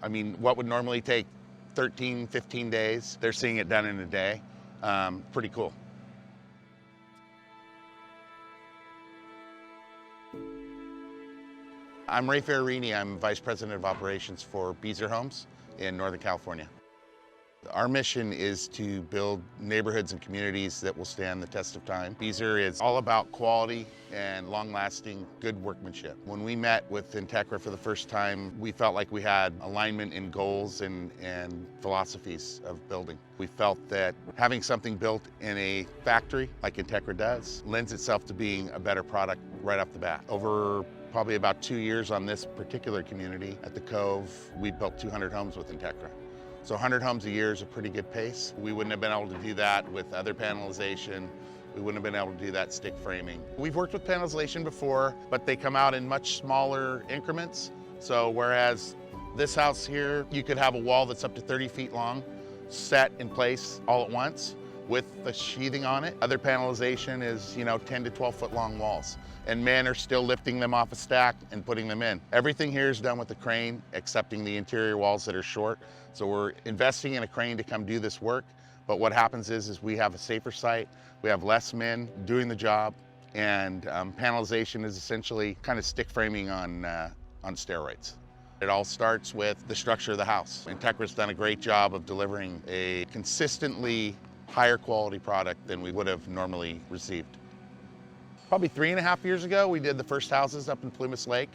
I mean, what would normally take 13, 15 days, they're seeing it done in a day. Pretty cool. I'm Ray Ferrarini. I'm Vice President of Operations for Beazer Homes in Northern California. Our mission is to build neighborhoods and communities that will stand the test of time. Beazer is all about quality and long-lasting, good workmanship. When we met with Entekra for the first time, we felt like we had alignment in goals and philosophies of building. We felt that having something built in a factory, like Entekra does, lends itself to being a better product right off the bat. Over probably about 2 years on this particular community at the Cove, we built 200 homes with Entekra. So 100 homes a year is a pretty good pace. We wouldn't have been able to do that with other panelization. We wouldn't have been able to do that stick framing. We've worked with panelization before, but they come out in much smaller increments. So whereas this house here, you could have a wall that's up to 30 feet long, set in place all at once with the sheathing on it. Other panelization is, 10 to 12 foot long walls. And men are still lifting them off a stack and putting them in. Everything here is done with a crane, excepting the interior walls that are short. So we're investing in a crane to come do this work. But what happens is we have a safer site, we have less men doing the job, and panelization is essentially kind of stick framing on steroids. It all starts with the structure of the house. Entekra's done a great job of delivering a consistently higher quality product than we would have normally received. Probably 3.5 years ago, we did the first houses up in Plumas Lake.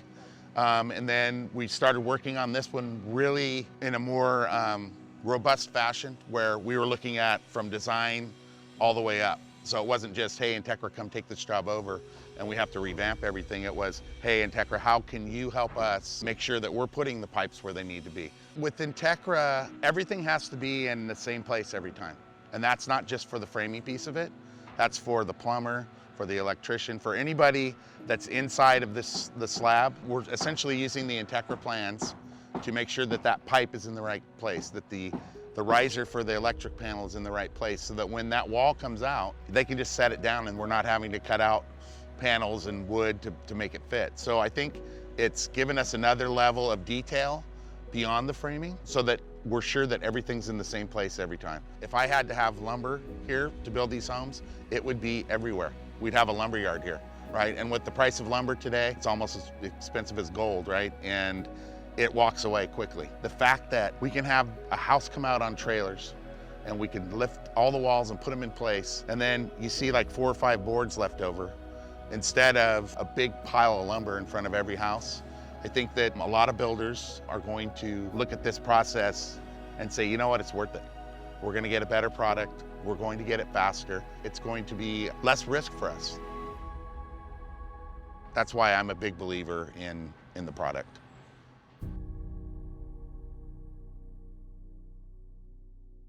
And then we started working on this one really in a more robust fashion, where we were looking at from design all the way up. So it wasn't just, hey, Entekra, come take this job over and we have to revamp everything. It was, hey, Entekra, how can you help us make sure that we're putting the pipes where they need to be? With Entekra, everything has to be in the same place every time. And that's not just for the framing piece of it. That's for the plumber, for the electrician, for anybody that's inside of the slab. We're essentially using the Entekra plans to make sure that that pipe is in the right place, that the riser for the electric panel is in the right place, so that when that wall comes out, they can just set it down and we're not having to cut out panels and wood to make it fit. So I think it's given us another level of detail beyond the framing, so that we're sure that everything's in the same place every time. If I had to have lumber here to build these homes, it would be everywhere. We'd have a lumber yard here, right? And with the price of lumber today, it's almost as expensive as gold, right? And it walks away quickly. The fact that we can have a house come out on trailers and we can lift all the walls and put them in place, and then you see like 4 or 5 boards left over instead of a big pile of lumber in front of every house. I think that a lot of builders are going to look at this process and say, you know what, it's worth it. We're going to get a better product. We're going to get it faster. It's going to be less risk for us. That's why I'm a big believer in the product.